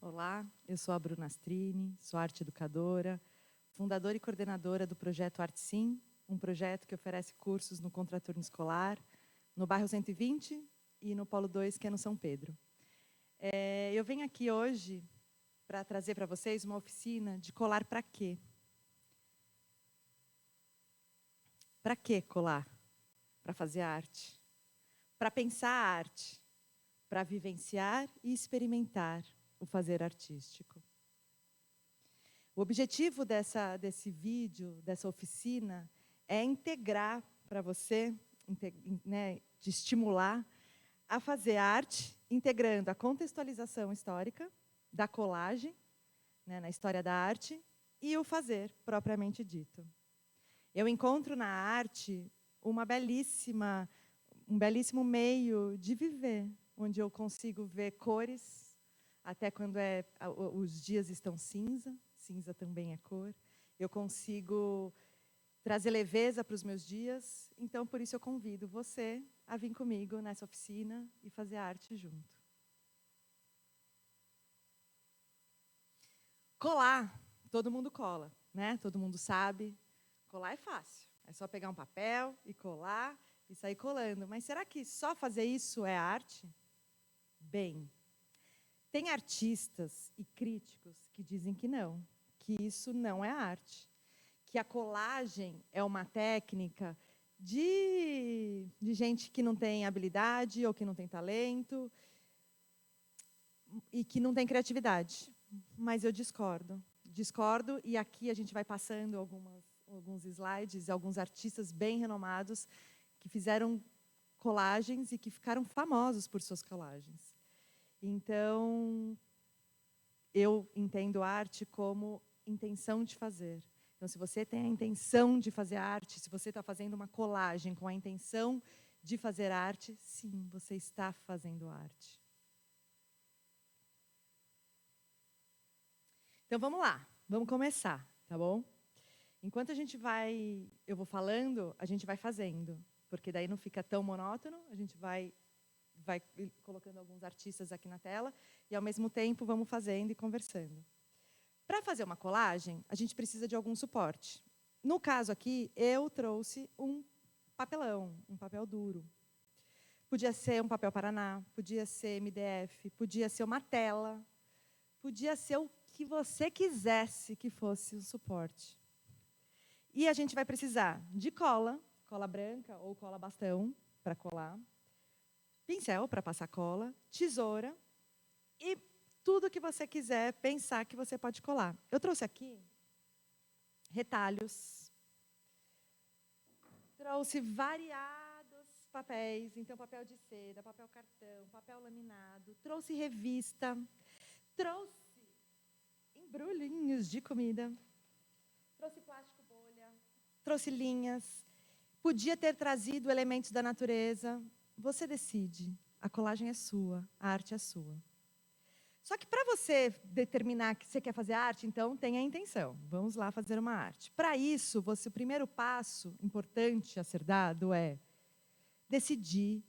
Olá, eu sou a Bruna Astrini, sou arte educadora, fundadora e coordenadora do projeto Arte Sim, um projeto que oferece cursos no contraturno escolar, no bairro 120 e no Polo 2, que é no São Pedro. Eu venho aqui hoje para trazer para vocês uma oficina de colar para quê? Para que colar? Para fazer arte. Para pensar a arte. Para vivenciar e experimentar o fazer artístico. O objetivo desse vídeo, dessa oficina, é integrar para você, de estimular a fazer arte, integrando a contextualização histórica da colagem, na história da arte, e o fazer, propriamente dito. Eu encontro na arte um belíssimo meio de viver, onde eu consigo ver cores, até quando os dias estão cinza também é cor. Eu consigo trazer leveza para os meus dias, então por isso eu convido você a vir comigo nessa oficina e fazer arte junto. Colar, todo mundo cola, né? Todo mundo sabe. Colar é fácil, é só pegar um papel e colar e sair colando. Mas será que só fazer isso é arte? Bem, tem artistas e críticos que dizem que não, que isso não é arte, que a colagem é uma técnica de gente que não tem habilidade ou que não tem talento e que não tem criatividade. Mas eu discordo. Discordo, e aqui a gente vai passando alguns slides, alguns artistas bem renomados que fizeram colagens e que ficaram famosos por suas colagens. Então, eu entendo arte como intenção de fazer. Então, se você tem a intenção de fazer arte, se você está fazendo uma colagem com a intenção de fazer arte, sim, você está fazendo arte. Então, vamos lá, vamos começar, tá bom? Enquanto eu vou falando, a gente vai fazendo, porque daí não fica tão monótono, a gente vai colocando alguns artistas aqui na tela e, ao mesmo tempo, vamos fazendo e conversando. Para fazer uma colagem, a gente precisa de algum suporte. No caso aqui, eu trouxe um papelão, um papel duro. Podia ser um papel Paraná, podia ser MDF, podia ser uma tela, podia ser o que você quisesse que fosse o suporte. E a gente vai precisar de cola branca ou cola bastão para colar, pincel para passar cola, tesoura e tudo que você quiser pensar que você pode colar. Eu trouxe aqui retalhos, trouxe variados papéis, então papel de seda, papel cartão, papel laminado, trouxe revista, trouxe embrulhinhos de comida, trouxe plástico bolha, trouxe linhas, podia ter trazido elementos da natureza. Você decide, a colagem é sua, a arte é sua. Só que para você determinar que você quer fazer arte, então tenha a intenção. Vamos lá fazer uma arte. Para isso, o primeiro passo importante a ser dado é decidir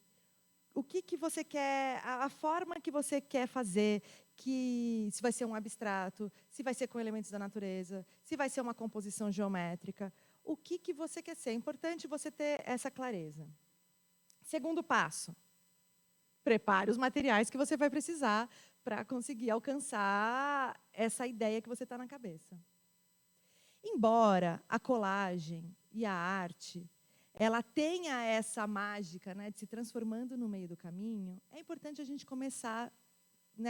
o que você quer, a forma que você quer fazer, se vai ser um abstrato, se vai ser com elementos da natureza, se vai ser uma composição geométrica. O que você quer ser. É importante você ter essa clareza. Segundo passo, prepare os materiais que você vai precisar para conseguir alcançar essa ideia que você está na cabeça. Embora a colagem e a arte, ela tenha essa mágica, de se transformando no meio do caminho, é importante a gente começar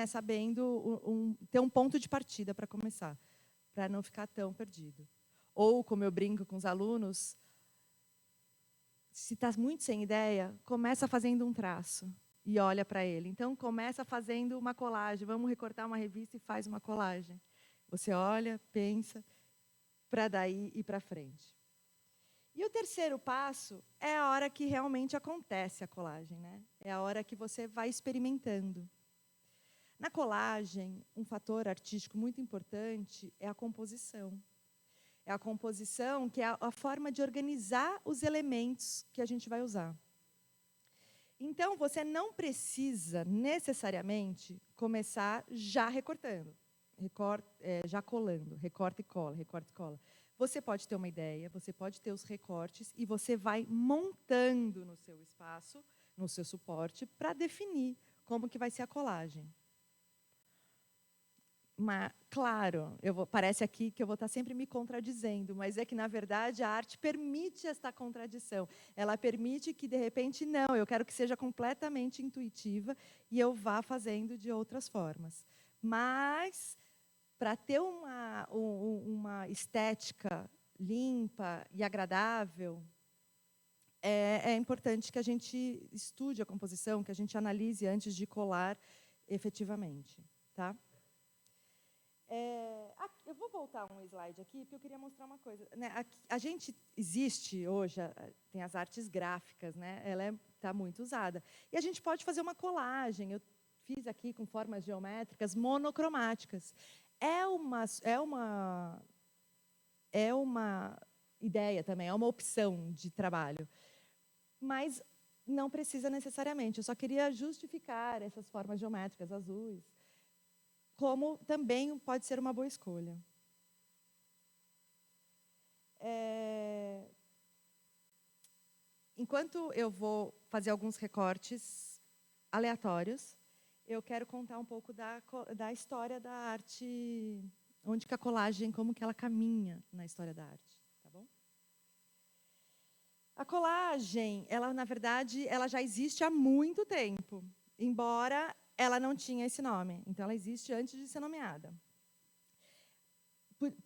sabendo ter um ponto de partida para começar, para não ficar tão perdido. Ou, como eu brinco com os alunos, se está muito sem ideia, começa fazendo um traço e olha para ele. Então, começa fazendo uma colagem. Vamos recortar uma revista e faz uma colagem. Você olha, pensa, para daí ir para frente. E o terceiro passo é a hora que realmente acontece a colagem, É a hora que você vai experimentando. Na colagem, um fator artístico muito importante é a composição. É a composição que é a forma de organizar os elementos que a gente vai usar. Então, você não precisa necessariamente começar já recortando. já colando, recorta e cola, recorta e cola. Você pode ter uma ideia, você pode ter os recortes e você vai montando no seu espaço, no seu suporte, para definir como que vai ser a colagem. Mas, claro, parece aqui que eu vou estar sempre me contradizendo, mas é que, na verdade, a arte permite esta contradição. Ela permite que, de repente, não, eu quero que seja completamente intuitiva e eu vá fazendo de outras formas. Mas, para ter uma estética limpa e agradável, é importante que a gente estude a composição, que a gente analise antes de colar efetivamente. Tá? Eu vou voltar um slide aqui, porque eu queria mostrar uma coisa. Né? A gente existe hoje, tem as artes gráficas, né? Ela está muito usada. E a gente pode fazer uma colagem. Eu fiz aqui com formas geométricas monocromáticas. É uma ideia também, é uma opção de trabalho. Mas não precisa necessariamente. Eu só queria justificar essas formas geométricas azuis, como também pode ser uma boa escolha. Enquanto eu vou fazer alguns recortes aleatórios, eu quero contar um pouco da história da arte, onde que a colagem, como que ela caminha na história da arte. Tá bom? A colagem, ela, na verdade, ela já existe há muito tempo, embora ela não tinha esse nome. Então, ela existe antes de ser nomeada.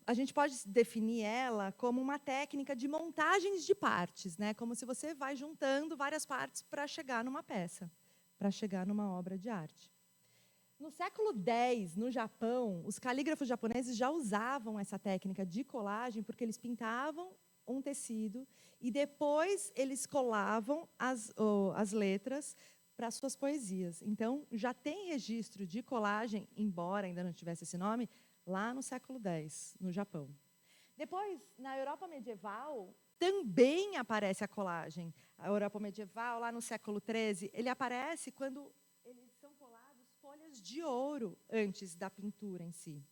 A gente pode definir ela como uma técnica de montagens de partes, né? Como se você vai juntando várias partes para chegar numa peça, para chegar numa obra de arte. No século X, no Japão, os calígrafos japoneses já usavam essa técnica de colagem porque eles pintavam um tecido e depois eles colavam as letras para suas poesias. Então, já tem registro de colagem, embora ainda não tivesse esse nome, lá no século X, no Japão. Depois, na Europa medieval, também aparece a colagem. A Europa medieval, lá no século XIII, ele aparece quando eles são colados folhas de ouro antes da pintura em si.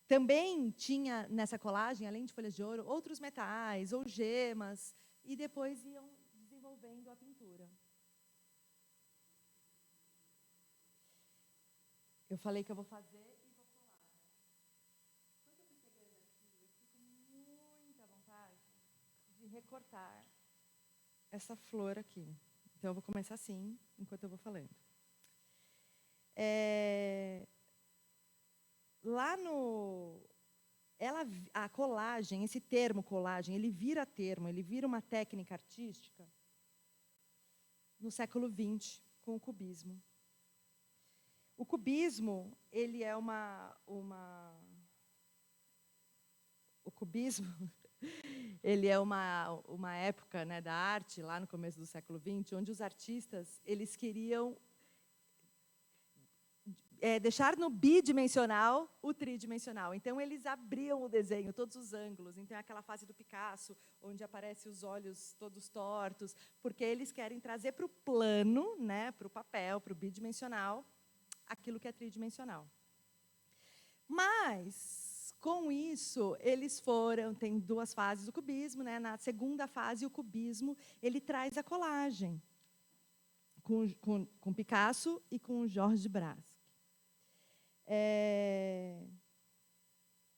Também tinha nessa colagem, além de folhas de ouro, outros metais ou gemas, e depois iam desenvolvendo a pintura. Eu falei que eu vou fazer e vou colar. Enquanto eu fui pegando aqui, eu fico com muita vontade de recortar essa flor aqui. Então, eu vou começar assim, enquanto eu vou falando. Lá no... a colagem, esse termo colagem, ele vira termo, ele vira uma técnica artística no século XX, com o cubismo. O cubismo, ele é o cubismo, ele é uma época, né, da arte, lá no começo do século XX, onde os artistas eles queriam deixar no bidimensional o tridimensional. Então, eles abriam o desenho, todos os ângulos. Então, é aquela fase do Picasso, onde aparecem os olhos todos tortos, porque eles querem trazer para o plano, né, para o papel, para o bidimensional, aquilo que é tridimensional. Mas, com isso, eles tem duas fases do cubismo, né? Na segunda fase, o cubismo ele traz a colagem, com Picasso e com Georges Braque.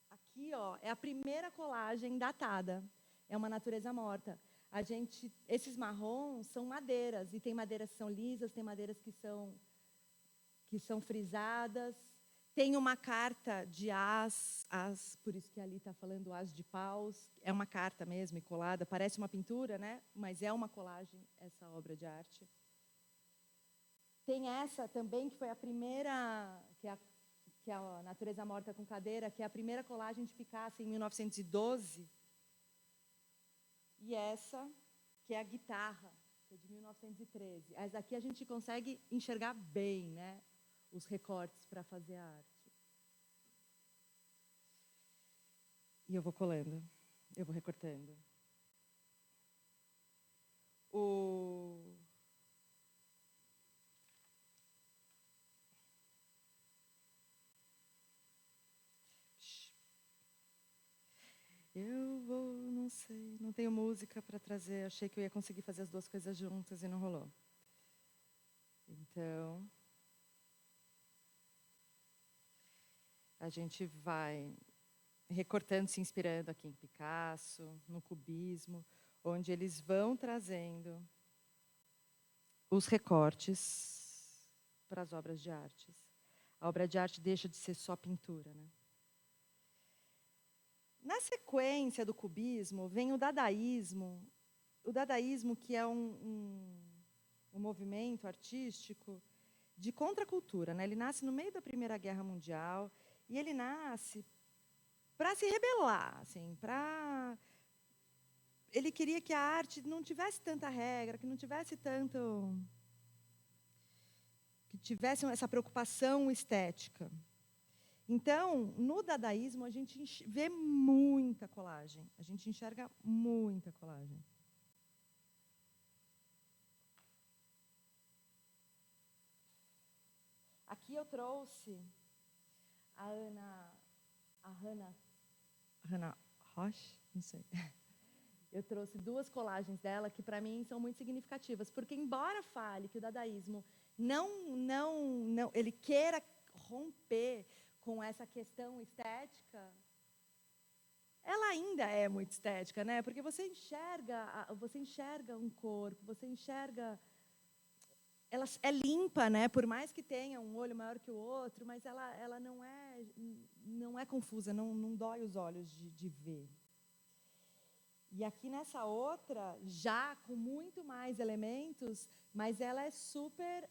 Aqui, ó, é a primeira colagem datada. É uma natureza morta. Esses marrons são madeiras, e tem madeiras que são lisas, tem madeiras que são frisadas. Tem uma carta de as, por isso que ali está falando as de paus. É uma carta mesmo, e colada. Parece uma pintura, né? Mas é uma colagem, essa obra de arte. Tem essa também, que foi a primeira, que é a Natureza Morta com Cadeira, que é a primeira colagem de Picasso, em 1912. E essa, que é a guitarra, que é de 1913. Essa aqui a gente consegue enxergar bem, né, os recortes para fazer a arte. E eu vou colando, eu vou recortando. Eu vou, não sei, não tenho música para trazer. Achei que eu ia conseguir fazer as duas coisas juntas e não rolou. Então, a gente vai recortando, se inspirando aqui em Picasso, no cubismo, onde eles vão trazendo os recortes para as obras de arte. A obra de arte deixa de ser só pintura, né? Na sequência do cubismo, vem o dadaísmo. O dadaísmo, que é um movimento artístico de contracultura, né? Ele nasce no meio da Primeira Guerra Mundial e ele nasce para se rebelar, assim, para... Ele queria que a arte não tivesse tanta regra, que não tivesse tanto... que tivesse essa preocupação estética. Então, no dadaísmo, a gente vê muita colagem. A gente enxerga muita colagem. Aqui eu trouxe a Hannah Roche, não sei. Eu trouxe duas colagens dela que, para mim, são muito significativas. Porque, embora fale que o dadaísmo não ele queira romper com essa questão estética, ela ainda é muito estética, né? Porque você enxerga um corpo, você enxerga... Ela é limpa, né? Por mais que tenha um olho maior que o outro, mas ela não é confusa, não dói os olhos de ver. E aqui nessa outra, já com muito mais elementos, mas ela é super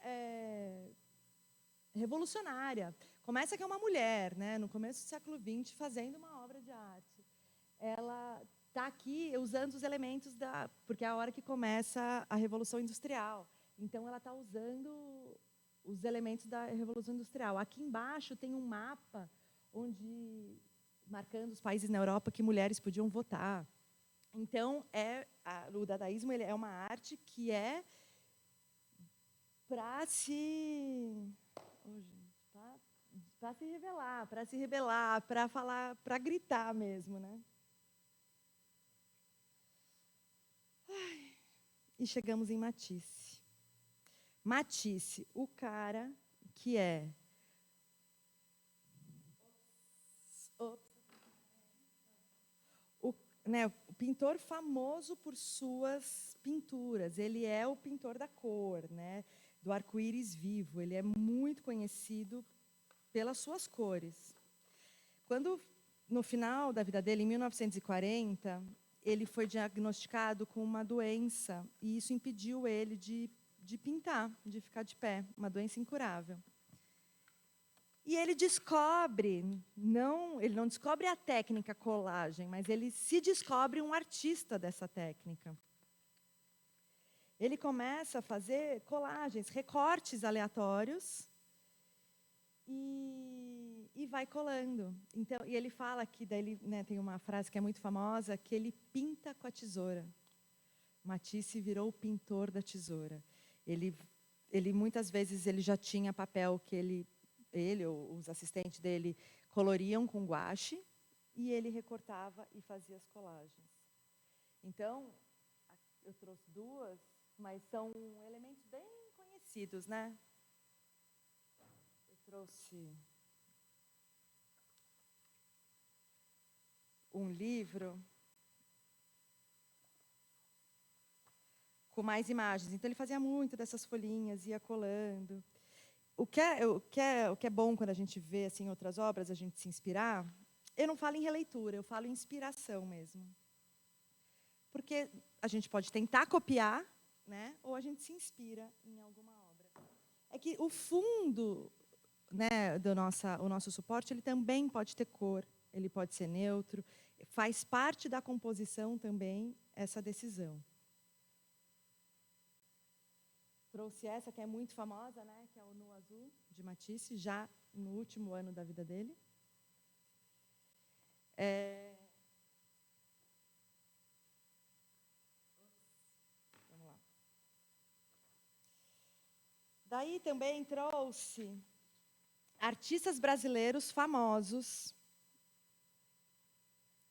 revolucionária. Começa que é uma mulher, né? No começo do século XX, fazendo uma obra de arte. Ela está aqui usando os elementos porque é a hora que começa a Revolução Industrial. Então, ela está usando os elementos da Revolução Industrial. Aqui embaixo tem um mapa marcando os países na Europa que mulheres podiam votar. Então, o dadaísmo ele é uma arte que é para se revelar, para falar, para gritar mesmo, né? Ai, e chegamos em Matisse. Matisse, o cara que é o pintor famoso por suas pinturas. Ele é o pintor da cor, né? Do arco-íris vivo. Ele é muito conhecido pelas suas cores. Quando, no final da vida dele, em 1940, ele foi diagnosticado com uma doença, e isso impediu ele de pintar, de ficar de pé, uma doença incurável. E ele descobre, ele não descobre a técnica colagem, mas ele se descobre um artista dessa técnica. Ele começa a fazer colagens, recortes aleatórios, e vai colando. Então, e ele fala que daí, né, tem uma frase que é muito famosa, que ele pinta com a tesoura. Matisse virou o pintor da tesoura. Ele muitas vezes ele já tinha papel que ele ou os assistentes dele coloriam com guache e ele recortava e fazia as colagens. Então, eu trouxe duas, mas são elementos bem conhecidos, né? Eu trouxe um livro com mais imagens. Então, ele fazia muito dessas folhinhas, ia colando. O que é bom quando a gente vê assim, outras obras, a gente se inspirar, eu não falo em releitura, eu falo em inspiração mesmo. Porque a gente pode tentar copiar, né, ou a gente se inspira em alguma obra. É que o fundo, né, o nosso suporte, ele também pode ter cor, ele pode ser neutro, faz parte da composição também essa decisão. Trouxe essa que é muito famosa, né, que é o Nu Azul, de Matisse, já no último ano da vida dele. Vamos lá. Daí também trouxe artistas brasileiros famosos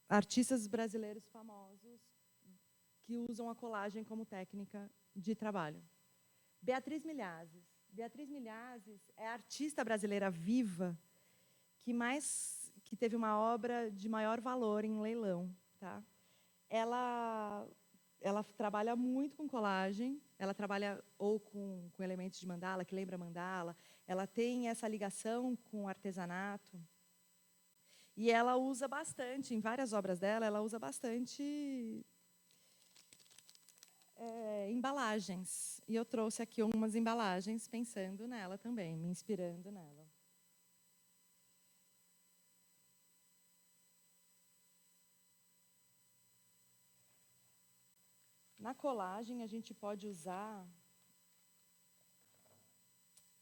artistas brasileiros famosos que usam a colagem como técnica de trabalho. Beatriz Milhazes. Beatriz Milhazes é a artista brasileira viva que teve uma obra de maior valor em leilão, tá? Ela trabalha muito com colagem, ela trabalha ou com elementos de mandala, que lembra mandala, ela tem essa ligação com o artesanato, e ela usa bastante, em várias obras dela, ela usa bastante embalagens. E eu trouxe aqui algumas embalagens pensando nela também, me inspirando nela. Na colagem, a gente pode usar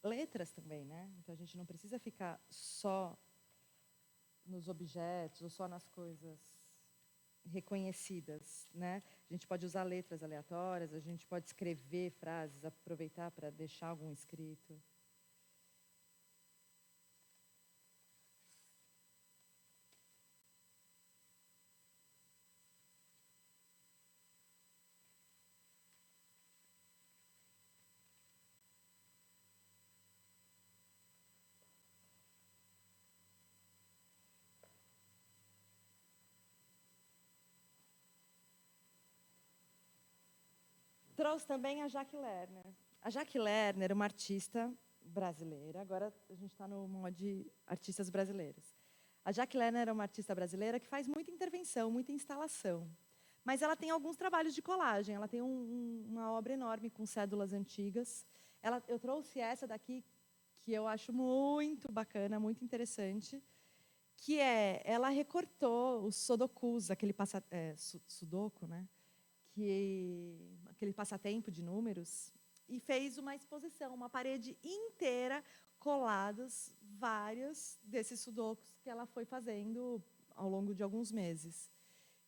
letras também, né? Então, a gente não precisa ficar só nos objetos ou só nas coisas reconhecidas, né? A gente pode usar letras aleatórias, a gente pode escrever frases, aproveitar para deixar algum escrito. Trouxe também a Jaque Lerner. A Jaque Lerner é uma artista brasileira, agora a gente está no modo de artistas brasileiros. A Jaque Lerner é uma artista brasileira que faz muita intervenção, muita instalação. Mas ela tem alguns trabalhos de colagem, ela tem uma obra enorme com cédulas antigas. Eu trouxe essa daqui, que eu acho muito bacana, muito interessante, que ela recortou os sudokus, sudoku, né? Aquele passatempo de números, e fez uma exposição, uma parede inteira, colados vários desses sudokus que ela foi fazendo ao longo de alguns meses.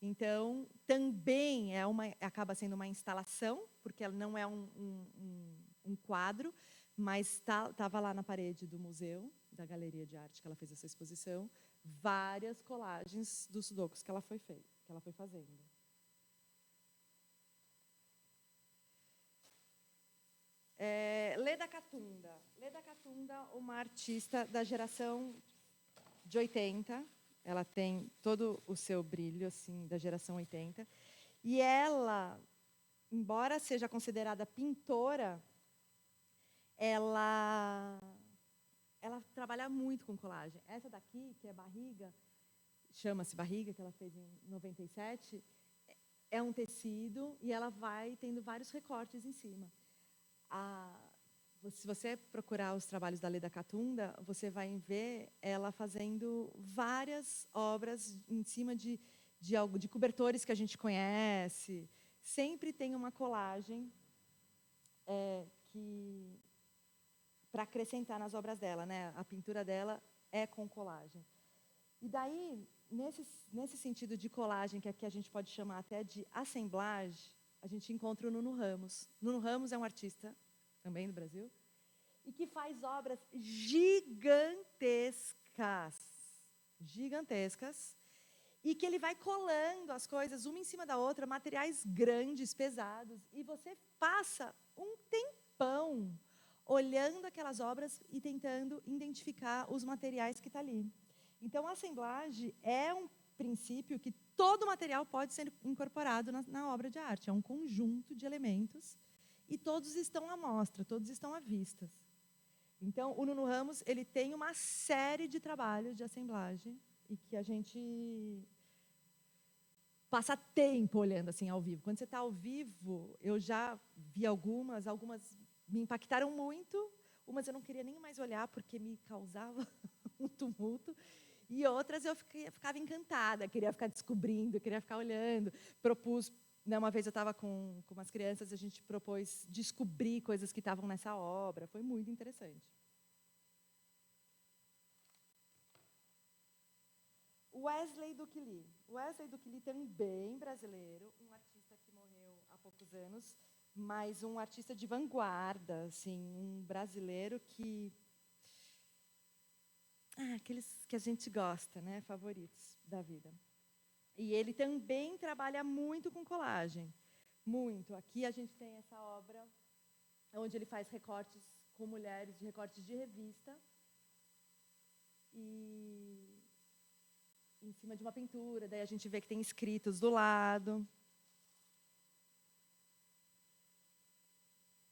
Então, também acaba sendo uma instalação, porque ela não é um quadro, mas estava lá na parede do museu, da Galeria de Arte, que ela fez essa exposição, várias colagens dos sudokus que ela foi fazendo. Leda Catunda. Leda Catunda, uma artista da geração de 80. Ela tem todo o seu brilho assim da geração 80. E ela, embora seja considerada pintora, ela trabalha muito com colagem. Essa daqui, que é Barriga, chama-se Barriga, que ela fez em 97, é um tecido e ela vai tendo vários recortes em cima. Se você procurar os trabalhos da Leda Catunda, você vai ver ela fazendo várias obras em cima de cobertores que a gente conhece. Sempre tem uma colagem para acrescentar nas obras dela, né? A pintura dela é com colagem. E daí, nesse sentido de colagem, que aqui a gente pode chamar até de assemblage, a gente encontra o Nuno Ramos. Nuno Ramos é um artista, também do Brasil, e que faz obras gigantescas, e que ele vai colando as coisas uma em cima da outra, materiais grandes, pesados, e você passa um tempão olhando aquelas obras e tentando identificar os materiais que estão ali. Então, a assemblagem é um princípio que todo material pode ser incorporado na obra de arte. É um conjunto de elementos e todos estão à mostra, todos estão à vista. Então, o Nuno Ramos ele tem uma série de trabalhos de assemblagem e que a gente passa tempo olhando assim ao vivo. Quando você está ao vivo, eu já vi algumas me impactaram muito, umas eu não queria nem mais olhar porque me causava um tumulto. E outras eu ficava encantada, queria ficar descobrindo, queria ficar olhando. Propus, né, uma vez eu estava com umas crianças, a gente propôs descobrir coisas que estavam nessa obra. Foi muito interessante. Wesley Duquili. Wesley Duquili também brasileiro, um artista que morreu há poucos anos, mas um artista de vanguarda, assim, um brasileiro que aqueles que a gente gosta, né, favoritos da vida. E ele também trabalha muito com colagem. Muito. Aqui a gente tem essa obra onde ele faz recortes com mulheres, de recortes de revista. E em cima de uma pintura, daí a gente vê que tem escritos do lado.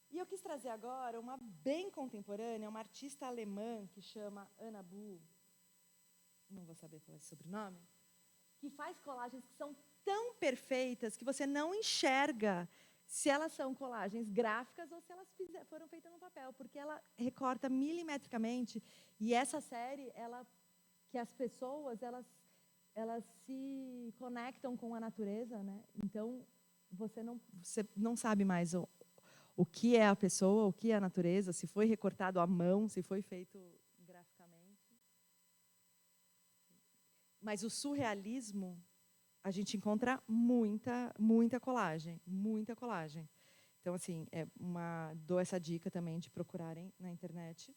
E eu quis trazer agora uma bem contemporânea, uma artista alemã que chama Anna Buhl, não vou saber falar esse sobrenome, que faz colagens que são tão perfeitas que você não enxerga se elas são colagens gráficas ou se elas foram feitas no papel, porque ela recorta milimetricamente. E essa série, que as pessoas elas se conectam com a natureza, né? Então você não sabe mais o que é a pessoa, o que é a natureza, se foi recortado à mão, se foi feito graficamente. Mas o surrealismo, a gente encontra muita colagem, muita colagem. Então, assim, dou essa dica também de procurarem na internet,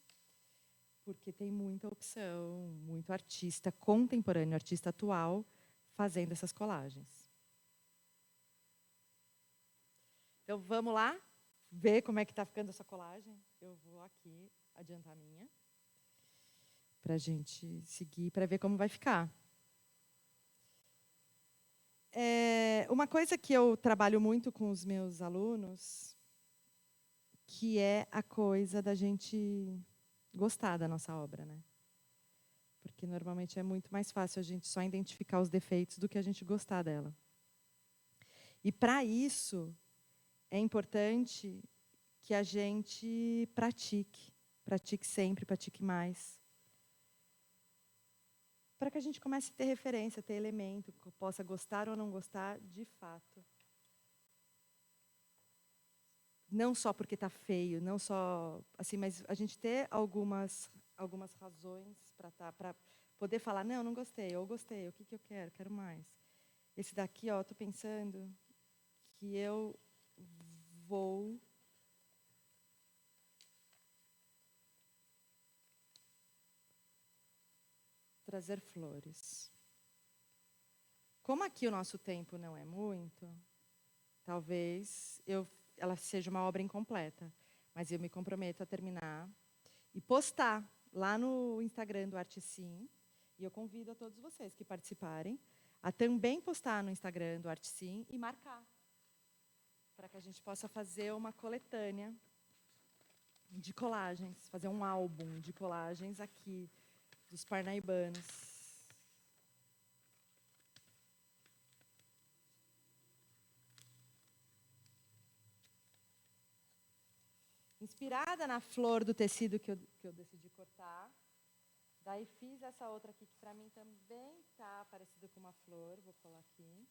porque tem muita opção, muito artista contemporâneo, artista atual, fazendo essas colagens. Então, vamos lá ver como é que está ficando essa colagem. Eu vou aqui adiantar a minha, para a gente seguir, para ver como vai ficar. Uma coisa que eu trabalho muito com os meus alunos, que é a coisa da gente gostar da nossa obra, né? Porque normalmente é muito mais fácil a gente só identificar os defeitos do que a gente gostar dela. E para isso é importante que a gente pratique sempre, pratique mais, para que a gente comece a ter referência, ter elemento, que eu possa gostar ou não gostar de fato. Não só porque está feio, não só assim, mas a gente ter algumas razões para poder falar, não gostei, ou gostei, o que eu quero mais. Esse daqui, estou pensando que eu vou trazer flores. Como aqui o nosso tempo não é muito, talvez ela seja uma obra incompleta, mas eu me comprometo a terminar e postar lá no Instagram do ArteSim, e eu convido a todos vocês que participarem a também postar no Instagram do ArteSim e marcar, para que a gente possa fazer uma coletânea de colagens, fazer um álbum de colagens aqui dos parnaibanos. Inspirada na flor do tecido que eu decidi cortar. Daí fiz essa outra aqui, que para mim também está parecida com uma flor. Vou colar aqui.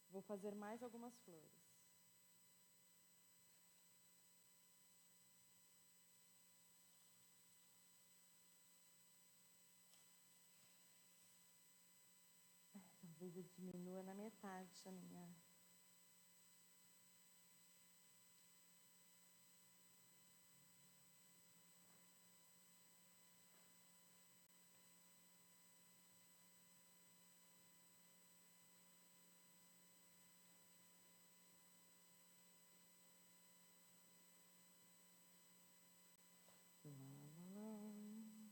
Vou fazer mais algumas flores. Talvez eu diminua na metade a minha...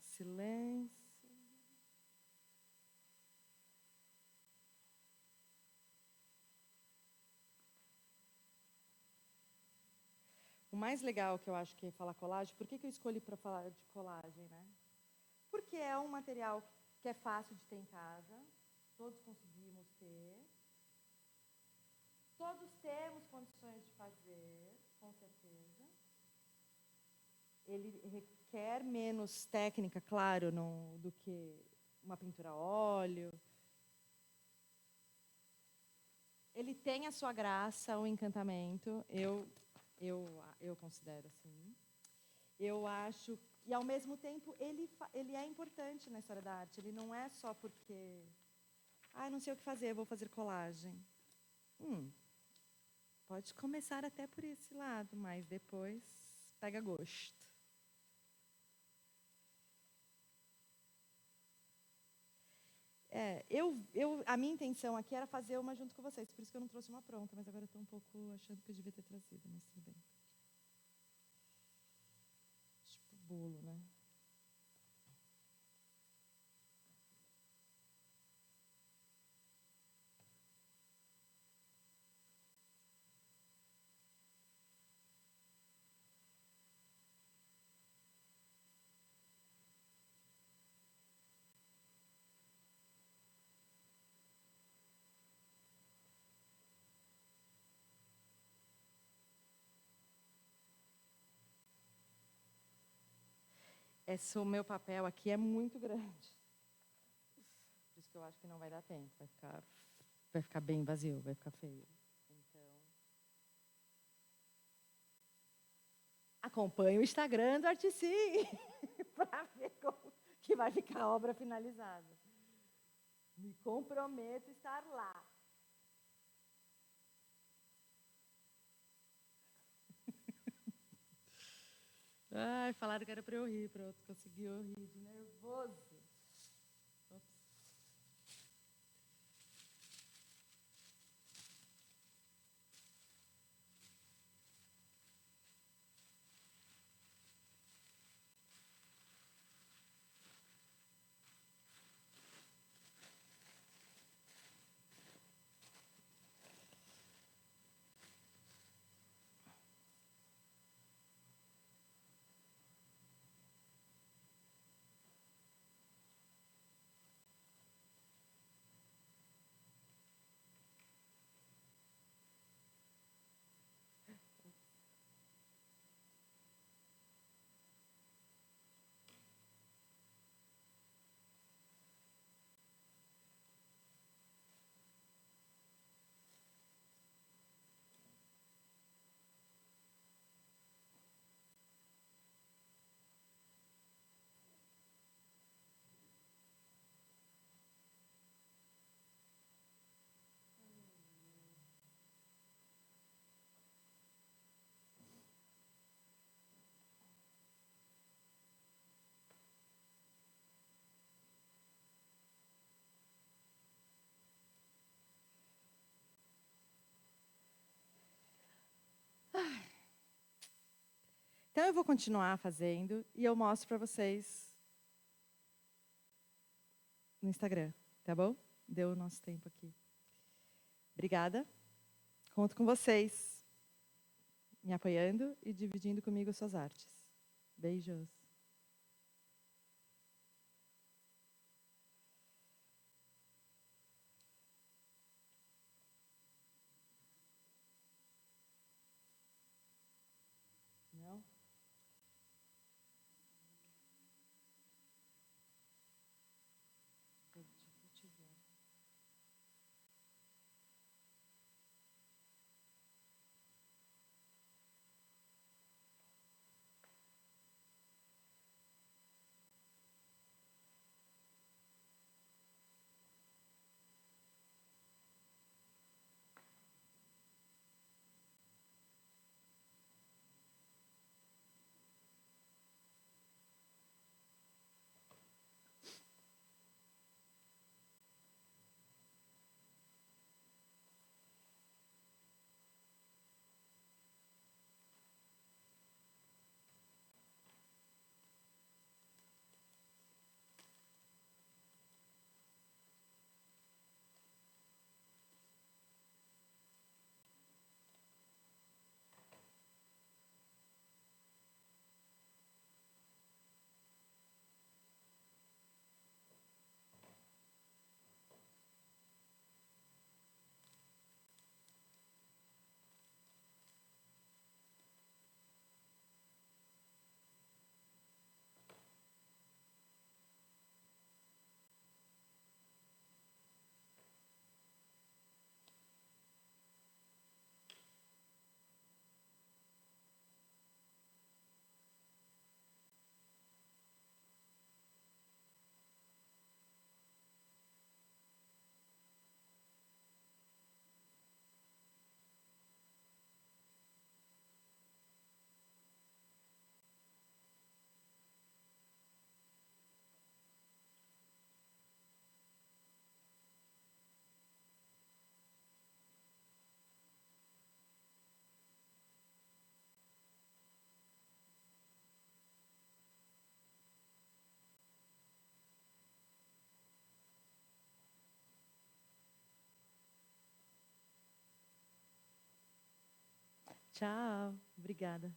Silêncio. O mais legal que eu acho que é falar colagem, por que eu escolhi para falar de colagem, né? Porque é um material que é fácil de ter em casa, todos conseguimos ter, todos temos condições de fazer, com certeza. Ele requer menos técnica, claro, do que uma pintura a óleo. Ele tem a sua graça, o encantamento, eu considero assim. Eu acho, e ao mesmo tempo, ele é importante na história da arte. Ele não é só porque, não sei o que fazer, vou fazer colagem. Pode começar até por esse lado, mas depois pega gosto. A minha intenção aqui era fazer uma junto com vocês, por isso que eu não trouxe uma pronta, mas agora eu estou um pouco achando que eu devia ter trazido, mas tudo bem. Tipo bolo, né? O meu papel aqui é muito grande. Por isso que eu acho que não vai dar tempo. Vai ficar bem vazio, vai ficar feio. Então, acompanhe o Instagram do Artici para ver como que vai ficar a obra finalizada. Me comprometo a estar lá. Ai, falaram que era para eu rir, pronto, consegui eu rir de nervoso. Ops. Então, eu vou continuar fazendo e eu mostro para vocês no Instagram, tá bom? Deu o nosso tempo aqui. Obrigada. Conto com vocês me apoiando e dividindo comigo suas artes. Beijos. Não? Tchau. Obrigada.